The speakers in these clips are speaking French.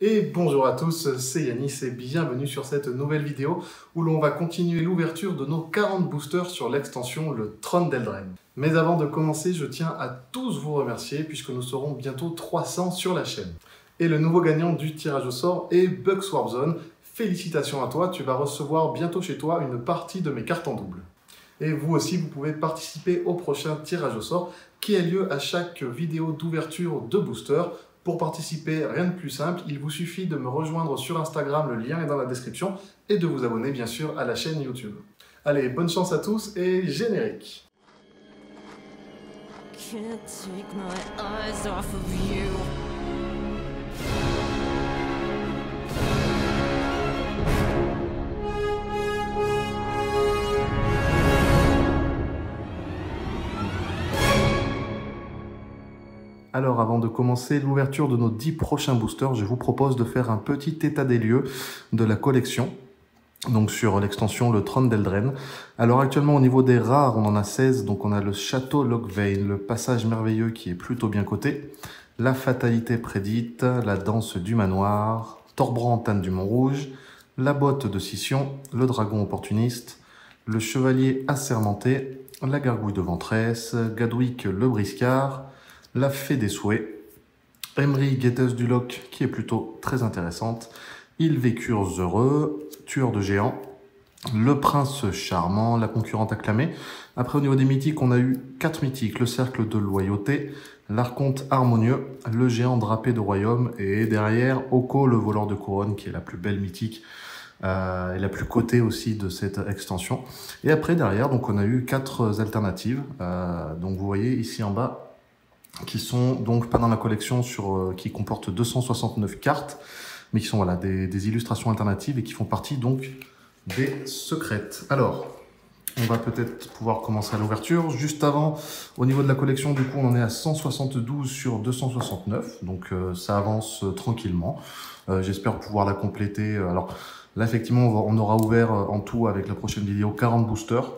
Et bonjour à tous, c'est Yanis et bienvenue sur cette nouvelle vidéo où l'on va continuer l'ouverture de nos 40 boosters sur l'extension le Trône d'Eldraine. Mais avant de commencer, je tiens à tous vous remercier puisque nous serons bientôt 300 sur la chaîne. Et le nouveau gagnant du tirage au sort est Bugs Warzone. Félicitations à toi, tu vas recevoir bientôt chez toi une partie de mes cartes en double. Et vous aussi, vous pouvez participer au prochain tirage au sort qui a lieu à chaque vidéo d'ouverture de booster. Pour participer, rien de plus simple, il vous suffit de me rejoindre sur Instagram, le lien est dans la description, et de vous abonner bien sûr à la chaîne YouTube. Allez, bonne chance à tous et générique. Can't take my eyes off of you. Alors avant de commencer l'ouverture de nos 10 prochains boosters, je vous propose de faire un petit état des lieux de la collection. Donc sur l'extension le Trône d'Eldraine. Alors actuellement au niveau des rares, on en a 16. Donc on a le Château Locthwain, le Passage Merveilleux qui est plutôt bien coté, la Fatalité Prédite, la Danse du Manoir, Thorbrand Tanne du Mont-Rouge, la Botte de Scission, le Dragon Opportuniste, le Chevalier Assermenté, la Gargouille de Ventresse, Gadwick le Briscard, la Fée des Souhaits, Emery Guetteuse du Loch qui est plutôt très intéressante, Ils vécurent heureux, Tueur de géants, le Prince charmant, la concurrente acclamée. Après au niveau des mythiques, on a eu 4 mythiques, le Cercle de loyauté, l'Archonte harmonieux, le Géant drapé de royaume et derrière Oko le voleur de couronne qui est la plus belle mythique et la plus cotée aussi de cette extension. Et après derrière, donc on a eu 4 alternatives. Donc vous voyez ici en bas, qui sont donc pas dans la collection qui comporte 269 cartes, mais qui sont voilà, des illustrations alternatives et qui font partie donc des secrètes. Alors, on va peut-être pouvoir commencer à l'ouverture. Juste avant, au niveau de la collection, du coup, on en est à 172 sur 269, donc ça avance tranquillement. J'espère pouvoir la compléter. Alors là, effectivement, on aura ouvert en tout avec la prochaine vidéo 40 boosters.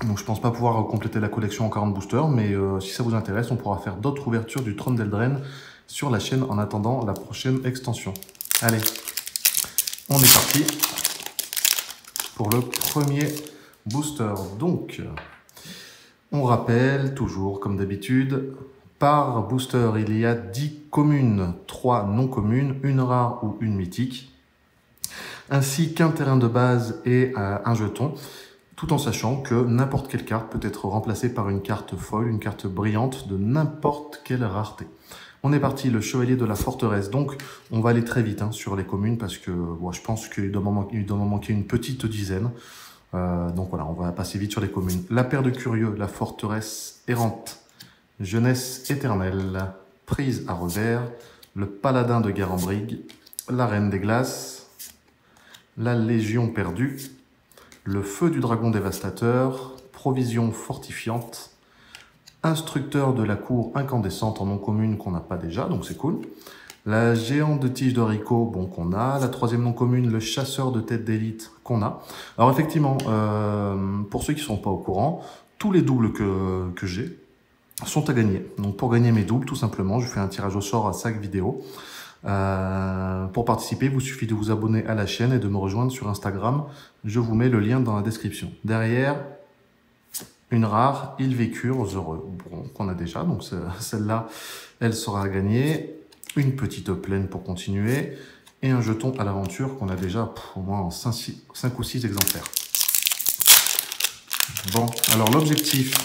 Donc je pense pas pouvoir compléter la collection en 40 boosters, mais si ça vous intéresse, on pourra faire d'autres ouvertures du Trône d'Eldraine sur la chaîne en attendant la prochaine extension. Allez, on est parti pour le premier booster. Donc, on rappelle toujours, comme d'habitude, par booster, il y a 10 communes, 3 non communes, une rare ou une mythique, ainsi qu'un terrain de base et un jeton. Tout en sachant que n'importe quelle carte peut être remplacée par une carte foil, une carte brillante de n'importe quelle rareté. On est parti, le Chevalier de la Forteresse. Donc, on va aller très vite sur les communes parce que je pense qu'il doit m'en manquer une petite dizaine. Donc voilà, on va passer vite sur les communes. La Paire de Curieux, la Forteresse errante, Jeunesse éternelle, Prise à revers, le Paladin de Garambrigue, la Reine des Glaces, la Légion perdue, le Feu du Dragon dévastateur, Provision fortifiante, Instructeur de la cour incandescente en non commune qu'on n'a pas déjà, donc c'est cool. La Géante de tige d'Orico, bon, qu'on a. La troisième non commune, le Chasseur de tête d'élite, qu'on a. Alors effectivement, pour ceux qui ne sont pas au courant, tous les doubles que j'ai sont à gagner. Donc pour gagner mes doubles, tout simplement, je fais un tirage au sort à chaque vidéo. Pour participer, il vous suffit de vous abonner à la chaîne et de me rejoindre sur Instagram. Je vous mets le lien dans la description. Derrière, une rare, Ils vécurent heureux. Bon, qu'on a déjà, donc celle-là, elle sera à gagner. Une petite plaine pour continuer. Et un jeton à l'aventure qu'on a déjà au moins 5 ou 6 exemplaires. Bon, alors l'objectif.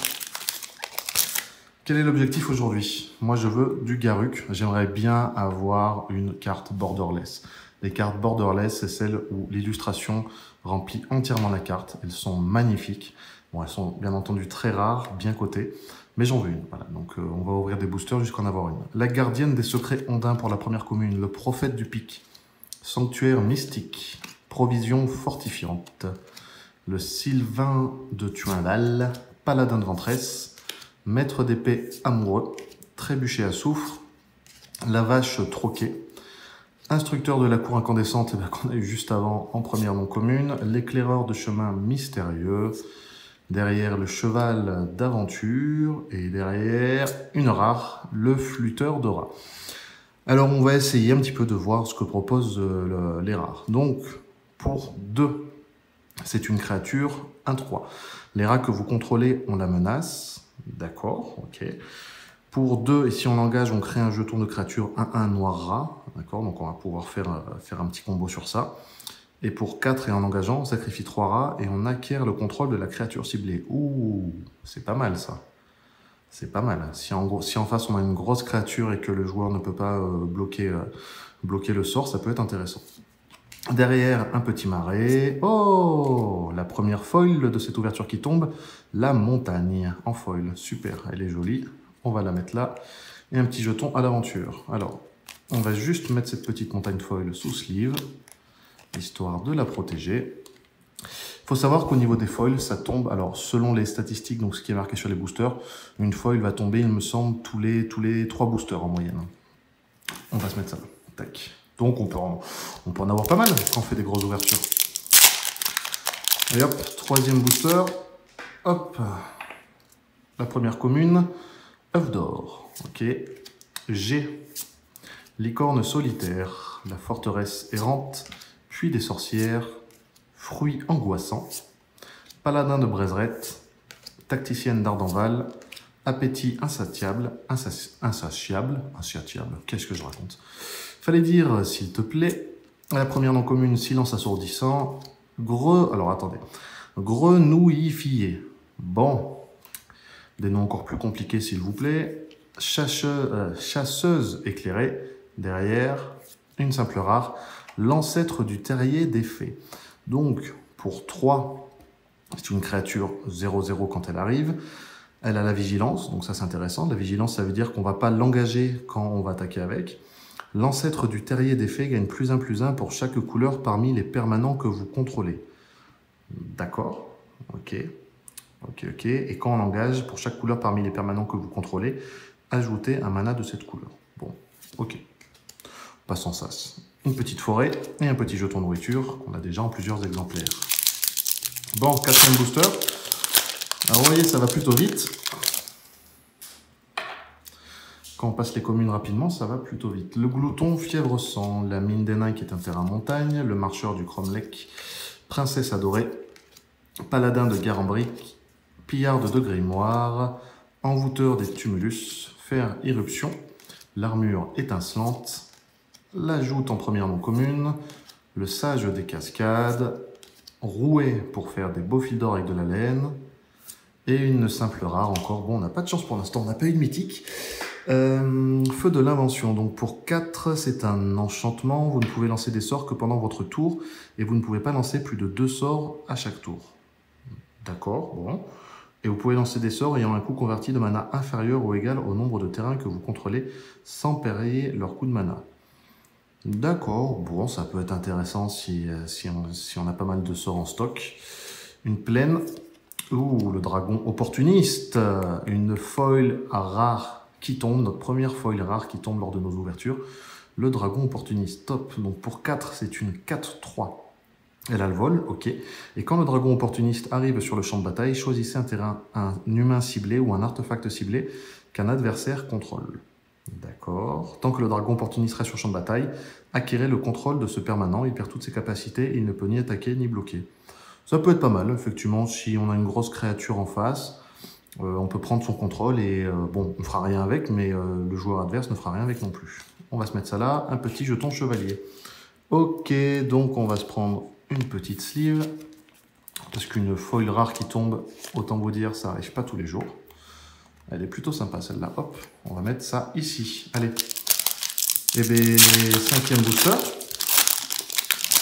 Quel est l'objectif aujourd'hui? Moi, je veux du Garruk. J'aimerais bien avoir une carte borderless. Les cartes borderless, c'est celles où l'illustration remplit entièrement la carte. Elles sont magnifiques. Bon, elles sont bien entendu très rares, bien cotées, mais j'en veux une. Voilà, donc on va ouvrir des boosters jusqu'à en avoir une. La Gardienne des secrets ondins pour la première commune. Le Prophète du Pic. Sanctuaire mystique. Provision fortifiante. Le Sylvain de Tuindal. Paladin de Ventresse. Maître d'épée amoureux, trébuchet à soufre, la vache troquée, instructeur de la cour incandescente qu'on a eu juste avant en première non commune, l'éclaireur de chemin mystérieux, derrière le cheval d'aventure et derrière une rare, le flûteur d'aura. Alors, on va essayer un petit peu de voir ce que proposent les rares. Donc, pour 2, c'est une créature 1-3. Les rats que vous contrôlez ont la menace. D'accord, ok. Pour 2, et si on engage, on crée un jeton de créature 1-1 noir rat. D'accord, donc on va pouvoir faire un petit combo sur ça. Et pour 4, et en engageant, on sacrifie 3 rats et on acquiert le contrôle de la créature ciblée. Ouh, c'est pas mal ça. C'est pas mal. Si en face on a une grosse créature et que le joueur ne peut pas bloquer le sort, ça peut être intéressant. Derrière, un petit marais. Oh, la première foil de cette ouverture qui tombe, la montagne en foil. Super, elle est jolie. On va la mettre là. Et un petit jeton à l'aventure. Alors, on va juste mettre cette petite montagne foil sous sleeve, histoire de la protéger. Il faut savoir qu'au niveau des foils, ça tombe, alors selon les statistiques, donc ce qui est marqué sur les boosters, une foil va tomber, il me semble, tous les 3 boosters en moyenne. On va se mettre ça. Tac. Donc on peut en avoir pas mal quand on fait des grosses ouvertures. Et hop, 3e booster. Hop. La première commune. œuf d'or. Ok. G. Licorne solitaire. La forteresse errante. Puits des sorcières. Fruits angoissants. Paladin de Brezrette. Tacticienne d'Ardenval. Appétit insatiable. Insatiable. Qu'est-ce que je raconte? Fallait dire, s'il te plaît. La première non commune, silence assourdissant. Alors attendez. Grenouillifié. Bon. Des noms encore plus compliqués, s'il vous plaît. Chasseuse éclairée. Derrière, une simple rare. L'ancêtre du terrier des fées. Donc, pour 3, c'est une créature 0-0 quand elle arrive. Elle a la vigilance, donc ça c'est intéressant. La vigilance, ça veut dire qu'on ne va pas l'engager quand on va attaquer avec. L'ancêtre du terrier des fées gagne +1/+1 pour chaque couleur parmi les permanents que vous contrôlez. D'accord, ok. Et quand on engage, pour chaque couleur parmi les permanents que vous contrôlez, ajoutez un mana de cette couleur. Bon, ok. Passons ça. Une petite forêt et un petit jeton nourriture qu'on a déjà en plusieurs exemplaires. Bon, 4e booster. Alors vous voyez, ça va plutôt vite. Quand on passe les communes rapidement, ça va plutôt vite. Le glouton, fièvre sang, la mine des nains qui est un terrain montagne, le marcheur du cromlech, princesse adorée, paladin de Garambrique, pillarde de grimoire, envoûteur des tumulus, fer irruption, l'armure étincelante, la joute en première non commune, le sage des cascades, rouet pour faire des beaux fils d'or avec de la laine, et une simple rare encore. Bon, on n'a pas de chance pour l'instant, on n'a pas eu de mythique. Feu de l'invention, donc pour 4, c'est un enchantement. Vous ne pouvez lancer des sorts que pendant votre tour, et vous ne pouvez pas lancer plus de 2 sorts à chaque tour. D'accord, bon. Et vous pouvez lancer des sorts ayant un coût converti de mana inférieur ou égal au nombre de terrains que vous contrôlez sans payer leur coût de mana. D'accord, bon, ça peut être intéressant si on a pas mal de sorts en stock. Une plaine. Ouh, le dragon opportuniste. Une foil rare qui tombe, notre première foil rare qui tombe lors de nos ouvertures. Le dragon opportuniste, top. Donc pour 4, c'est une 4-3. Elle a le vol, ok. Et quand le dragon opportuniste arrive sur le champ de bataille, choisissez un terrain, un humain ciblé ou un artefact ciblé qu'un adversaire contrôle. D'accord. Tant que le dragon opportuniste reste sur le champ de bataille, acquérez le contrôle de ce permanent. Il perd toutes ses capacités et il ne peut ni attaquer ni bloquer. Ça peut être pas mal, effectivement, si on a une grosse créature en face. On peut prendre son contrôle et bon, on ne fera rien avec, mais le joueur adverse ne fera rien avec non plus. On va se mettre ça là, un petit jeton chevalier. Ok, donc on va se prendre une petite sleeve, parce qu'une foil rare qui tombe, autant vous dire, ça n'arrive pas tous les jours. Elle est plutôt sympa celle-là. Hop, on va mettre ça ici. Allez. Et bien, 5e booster.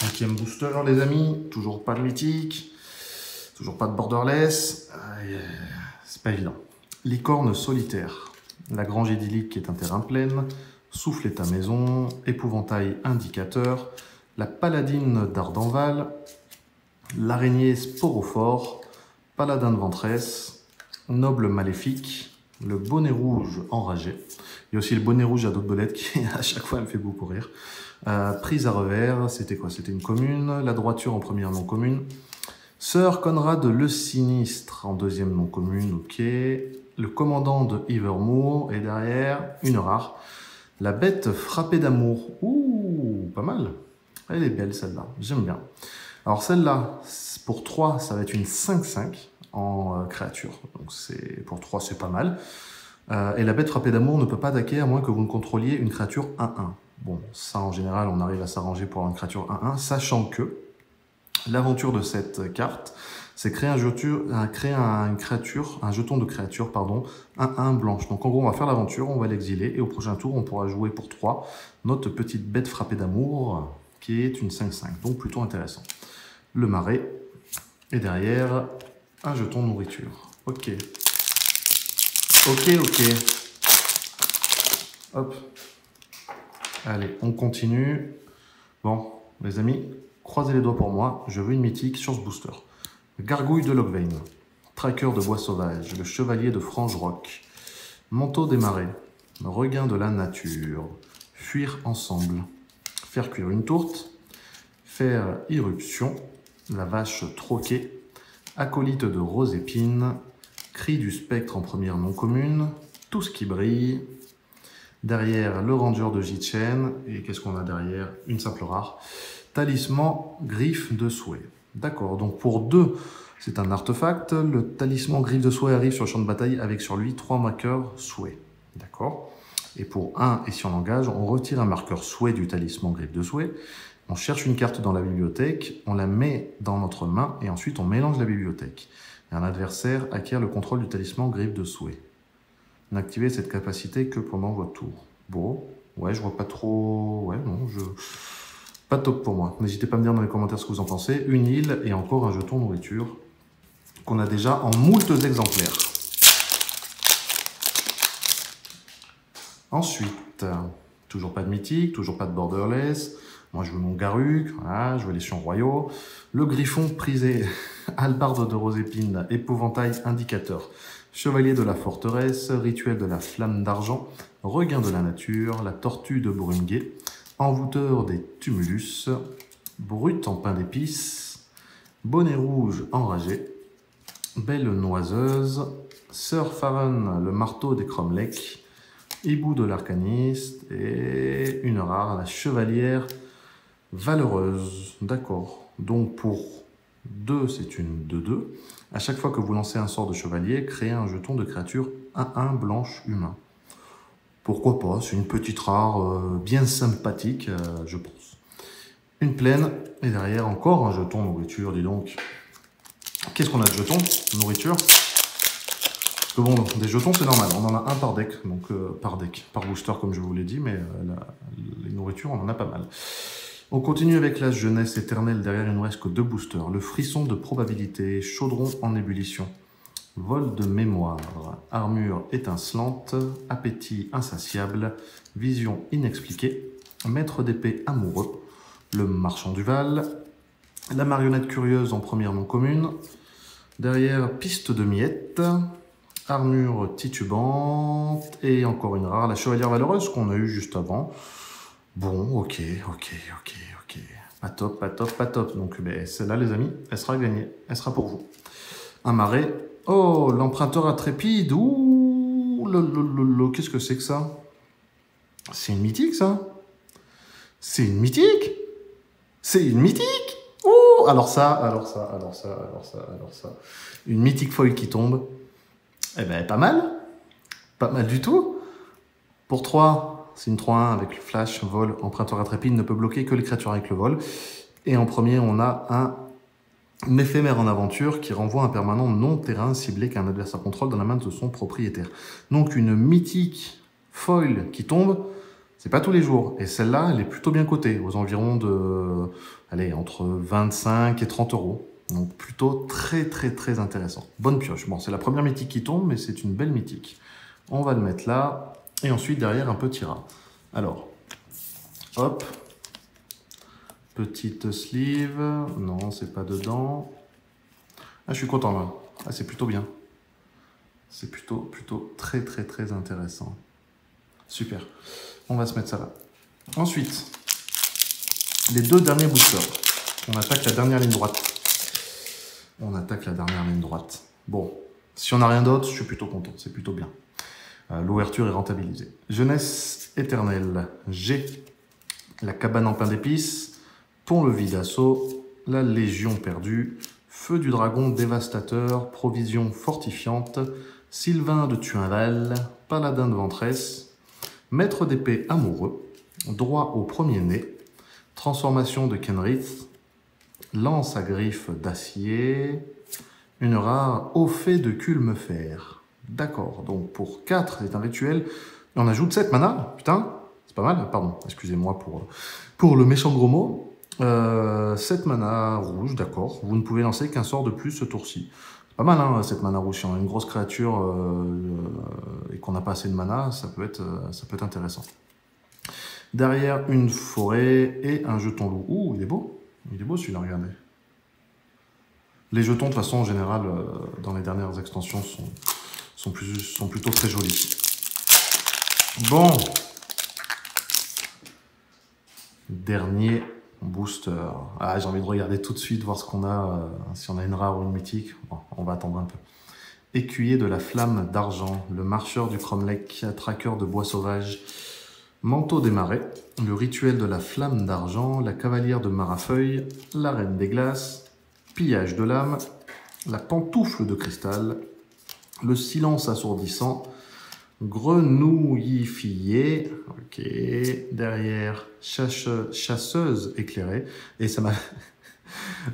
5e booster, les amis. Toujours pas de mythique. Toujours pas de borderless. C'est pas évident. Licorne solitaire. La grange idyllique qui est un terrain plein. Souffle est ta maison. Épouvantail indicateur. La paladine d'Ardenval. L'araignée sporophore. Paladin de ventresse. Noble maléfique. Le bonnet rouge enragé. Il y a aussi le bonnet rouge à d'autres belettes qui, à chaque fois, me fait beaucoup rire. Prise à revers, c'était quoi? C'était une commune. La droiture en première non commune. Sir Conrad le Sinistre en deuxième non commune, ok. Le commandant de Evermoor et derrière, une rare. La bête frappée d'amour. Ouh, pas mal. Elle est belle celle-là, j'aime bien. Alors celle-là, pour 3, ça va être une 5-5 en créature. Donc pour 3, c'est pas mal. Et la bête frappée d'amour ne peut pas attaquer à moins que vous ne contrôliez une créature 1-1. Bon, ça en général, on arrive à s'arranger pour avoir une créature 1-1, sachant que l'aventure de cette carte, c'est créer un jeton de créature, pardon, 1-1 blanche. Donc en gros, on va faire l'aventure, on va l'exiler, et au prochain tour, on pourra jouer pour 3 notre petite bête frappée d'amour, qui est une 5-5, donc plutôt intéressant. Le marais, et derrière, un jeton de nourriture. Ok. Ok. Hop. Allez, on continue. Bon, les amis, croisez les doigts pour moi, je veux une mythique sur ce booster. Gargouille de Loghain, Traqueur de bois sauvage, le chevalier de Frange-Roc, Manteau des marais, Regain de la nature, Fuir ensemble, Faire cuire une tourte, Faire irruption, La vache troquée, Acolyte de rose épine, Cri du spectre en première non commune, Tout ce qui brille, derrière le ranger de Jitchen, et qu'est-ce qu'on a derrière? Une simple rare, Talisman griffe de souhait. D'accord, donc pour 2, c'est un artefact. Le talisman griffe de souhait arrive sur le champ de bataille avec sur lui 3 marqueurs souhait. D'accord. Et pour 1, et si on engage, on retire un marqueur souhait du talisman griffe de souhait. On cherche une carte dans la bibliothèque, on la met dans notre main et ensuite on mélange la bibliothèque. Et un adversaire acquiert le contrôle du talisman griffe de souhait. N'activez cette capacité que pendant votre tour. Bon, ouais, je vois pas trop... Ouais, non, pas top pour moi. N'hésitez pas à me dire dans les commentaires ce que vous en pensez. Une île et encore un jeton nourriture qu'on a déjà en moultes exemplaires. Ensuite, toujours pas de mythique, toujours pas de borderless. Moi, je veux mon Garruk, voilà, je veux les chiens royaux. Le griffon prisé, Hallebarde de rose épine, épouvantail indicateur, chevalier de la forteresse, rituel de la flamme d'argent, regain de la nature, la tortue de Brumguet, envoûteur des tumulus, brute en pain d'épices, bonnet rouge enragé, belle noiseuse, sœur Farron, le marteau des cromlech, hibou de l'arcaniste et une rare, la chevalière valeureuse. D'accord. Donc pour 2, c'est une 2-2. À chaque fois que vous lancez un sort de chevalier, créez un jeton de créature 1-1 blanche humain. Pourquoi pas, c'est une petite rare bien sympathique, je pense. Une plaine, et derrière encore un jeton nourriture, dis donc. Qu'est-ce qu'on a de jetons nourriture? Parce que bon, des jetons c'est normal, on en a un par deck, donc par booster comme je vous l'ai dit, mais les nourritures on en a pas mal. On continue avec la jeunesse éternelle, derrière il ne reste que 2 boosters. Le frisson de probabilité, chaudron en ébullition. Vol de mémoire, armure étincelante, appétit insatiable, vision inexpliquée, maître d'épée amoureux, le marchand du Val, la marionnette curieuse en première non commune, derrière piste de miettes, armure titubante, et encore une rare, la chevalière valeureuse qu'on a eu juste avant. Bon, ok. Pas top. Donc celle-là les amis, elle sera gagnée, elle sera pour vous. Un marais. Oh, l'emprunteur intrépide. Ouh, qu'est-ce que c'est que ça? C'est une mythique, ça? C'est une mythique? C'est une mythique? Ouh, alors ça. Une mythique foil qui tombe. Eh ben, pas mal. Pas mal du tout. Pour 3, c'est une 3-1 avec le flash, vol, emprunteur intrépide ne peut bloquer que les créatures avec le vol. Et en premier, on a un éphémère en aventure qui renvoie un permanent non-terrain ciblé qu'un adversaire contrôle dans la main de son propriétaire. Donc une mythique foil qui tombe, c'est pas tous les jours. Et celle-là, elle est plutôt bien cotée, aux environs de, allez, entre 25 et 30 euros. Donc plutôt très intéressant. Bonne pioche. Bon, c'est la première mythique qui tombe, mais c'est une belle mythique. On va le mettre là. Et ensuite, derrière, un petit rat. Alors, hop. Petite sleeve. Non, c'est pas dedans. Ah, je suis content là. Ah, c'est plutôt bien. C'est plutôt très intéressant. Super. On va se mettre ça là. Ensuite, les 2 derniers boosters. On attaque la dernière ligne droite. Bon, si on n'a rien d'autre, je suis plutôt content. C'est plutôt bien. L'ouverture est rentabilisée. Jeunesse éternelle. G. La cabane en pain d'épices. Pont-levis d'assaut. La Légion perdue. Feu du dragon dévastateur. Provision fortifiante. Sylvain de Tuinval. Paladin de Ventresse. Maître d'épée amoureux. Droit au premier-né. Transformation de Kenrith. Lance à griffes d'acier. Une rare au fait de Culmefer. D'accord, donc pour 4, c'est un rituel. Et on ajoute 7 mana. Putain, c'est pas mal. Pardon, excusez-moi pour le méchant gros mot. 7 mana rouge, d'accord. Vous ne pouvez lancer qu'un sort de plus ce tour-ci. C'est pas mal, hein, 7 mana rouge. Si on a une grosse créature et qu'on n'a pas assez de mana, ça peut être intéressant. Derrière, une forêt et un jeton loup. Ouh, il est beau. Il est beau celui-là, regardez. Les jetons, de toute façon, en général, dans les dernières extensions, sont plutôt très jolis. Bon. Dernier booster. Ah, j'ai envie de regarder tout de suite, voir ce qu'on a, si on a une rare ou une mythique. Bon, on va attendre un peu. Écuyer de la flamme d'argent, le marcheur du cromlech, traqueur de bois sauvage, manteau des marais, le rituel de la flamme d'argent, la cavalière de Marafeuille, la reine des glaces, pillage de l'âme, la pantoufle de cristal, le silence assourdissant, grenouillifié, ok, derrière chasseuse éclairée, et ça m'a...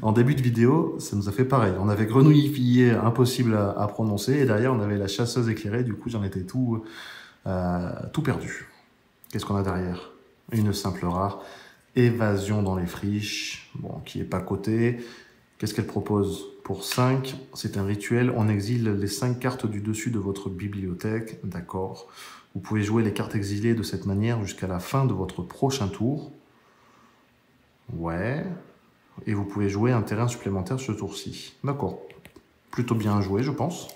En début de vidéo, ça nous a fait pareil. On avait grenouillifié, impossible à prononcer, et derrière on avait la chasseuse éclairée, du coup j'en étais tout perdu. Qu'est-ce qu'on a derrière? Une simple rare, évasion dans les friches, bon, qui n'est pas cotée. Qu'est-ce qu'elle propose? Pour 5, c'est un rituel, on exile les 5 cartes du dessus de votre bibliothèque, d'accord. Vous pouvez jouer les cartes exilées de cette manière jusqu'à la fin de votre prochain tour. Ouais. Et vous pouvez jouer un terrain supplémentaire ce tour-ci. D'accord. Plutôt bien joué, je pense.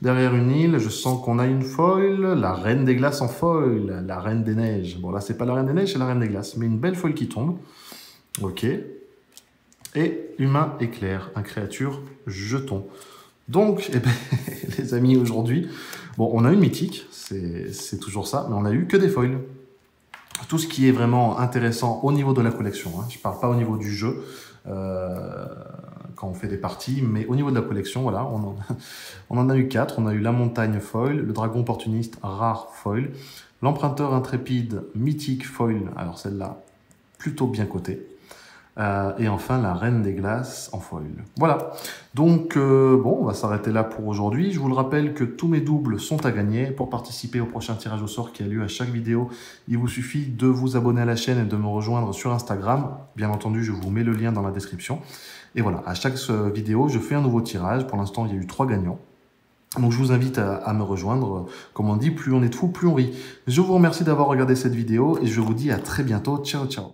Derrière une île, je sens qu'on a une foil, la reine des glaces en foil, la reine des neiges. Bon, là, c'est pas la reine des neiges, c'est la reine des glaces, mais une belle foil qui tombe. Ok. Et humain éclair, un créature jeton. Donc, eh ben, les amis, aujourd'hui, bon, on a une mythique, c'est toujours ça, mais on a eu que des foils. Tout ce qui est vraiment intéressant au niveau de la collection, hein, je ne parle pas au niveau du jeu, quand on fait des parties, mais au niveau de la collection, voilà, on en a eu 4. On a eu la montagne foil, le dragon opportuniste rare foil, l'emprunteur intrépide mythique foil, alors celle-là, plutôt bien cotée. Et enfin la reine des glaces en foil. Voilà, donc bon, on va s'arrêter là pour aujourd'hui. Je vous le rappelle que tous mes doubles sont à gagner. Pour participer au prochain tirage au sort qui a lieu à chaque vidéo, il vous suffit de vous abonner à la chaîne et de me rejoindre sur Instagram. Bien entendu, je vous mets le lien dans la description. Et voilà, à chaque vidéo, je fais un nouveau tirage. Pour l'instant, il y a eu 3 gagnants. Donc je vous invite à me rejoindre. Comme on dit, plus on est de fous, plus on rit. Je vous remercie d'avoir regardé cette vidéo et je vous dis à très bientôt. Ciao, ciao.